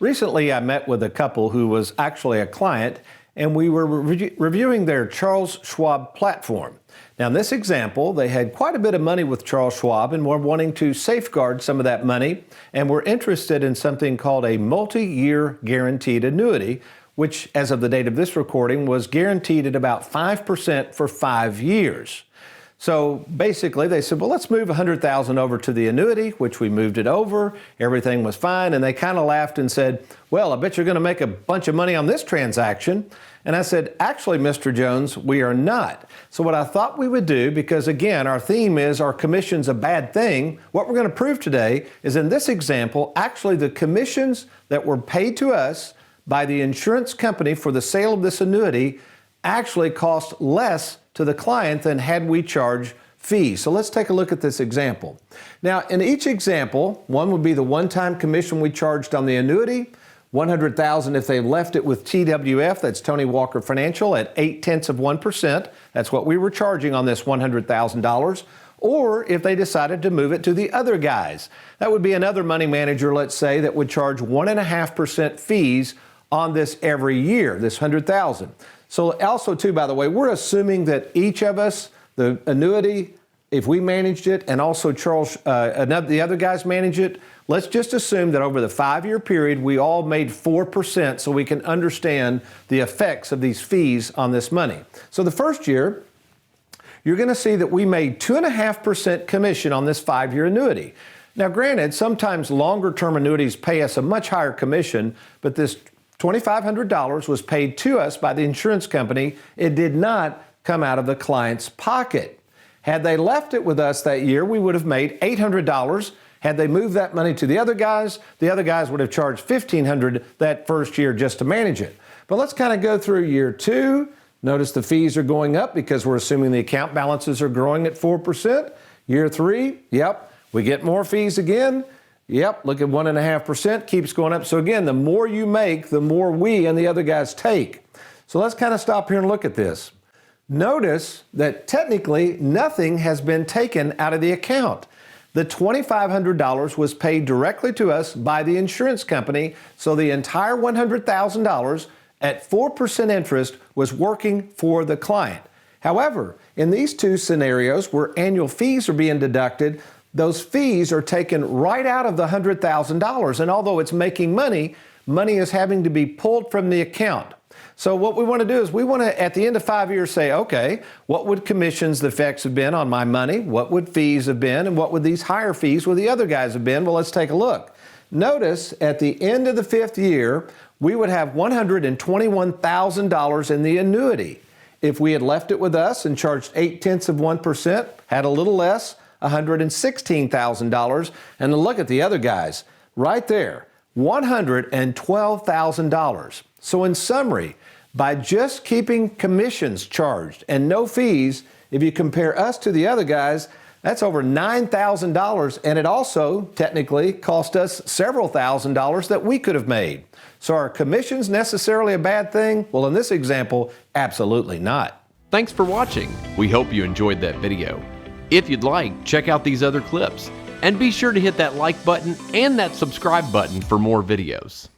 Recently, I met with a couple who was actually a client, and we were reviewing their Charles Schwab platform. Now, in this example, they had quite a bit of money with Charles Schwab and were wanting to safeguard some of that money and were interested in something called a multi-year guaranteed annuity, which, as of the date of this recording, was guaranteed at about 5% for 5 years. So basically they said, well, let's move $100,000 over to the annuity, which we moved it over. Everything was fine. And they kind of laughed and said, well, I bet you're going to make a bunch of money on this transaction. And I said, actually, Mr. Jones, we are not. So what I thought we would do, because again, our theme is our commission's a bad thing. What we're going to prove today is in this example, actually the commissions that were paid to us by the insurance company for the sale of this annuity actually cost less to the client than had we charged fees. So let's take a look at this example. Now, in each example, one would be the one-time commission we charged on the annuity, $100,000 if they left it with TWF, that's Tony Walker Financial, at 0.8%. That's what we were charging on this $100,000. Or if they decided to move it to the other guys. That would be another money manager, let's say, that would charge 1.5% fees on this every year, this $100,000. So also, too, by the way, we're assuming that each of us, the annuity, if we managed it, and also the other guys manage it, let's just assume that over the 5-year period, we all made 4% so we can understand the effects of these fees on this money. So the first year, you're going to see that we made 2.5% commission on this 5-year annuity. Now, granted, sometimes longer-term annuities pay us a much higher commission, but this $2,500 was paid to us by the insurance company. It did not come out of the client's pocket. Had they left it with us that year, we would have made $800. Had they moved that money to the other guys would have charged $1,500 that first year just to manage it. But let's kind of go through year 2. Notice the fees are going up because we're assuming the account balances are growing at 4%. Year 3, yep, we get more fees again. Yep, look at 1.5%, keeps going up. So again, the more you make, the more we and the other guys take. So let's kind of stop here and look at this. Notice that technically nothing has been taken out of the account. The $2,500 was paid directly to us by the insurance company, so the entire $100,000 at 4% interest was working for the client. However, in these two scenarios where annual fees are being deducted, those fees are taken right out of the $100,000. And although it's making money, money is having to be pulled from the account. So what we want to do is we want to, at the end of 5 years, say, okay, what would commissions, the effects have been on my money? What would fees have been? And what would these higher fees with the other guys have been? Well, let's take a look. Notice at the end of the 5th year, we would have $121,000 in the annuity. If we had left it with us and charged 0.8%, had a little less, $116,000. And then look at the other guys right there, $112,000. So in summary, by just keeping commissions charged and no fees, if you compare us to the other guys, that's over $9,000. And it also technically cost us several $1,000s that we could have made. So are commissions necessarily a bad thing? Well, in this example, absolutely not. Thanks for watching. We hope you enjoyed that video. If you'd like, check out these other clips, and be sure to hit that like button and that subscribe button for more videos.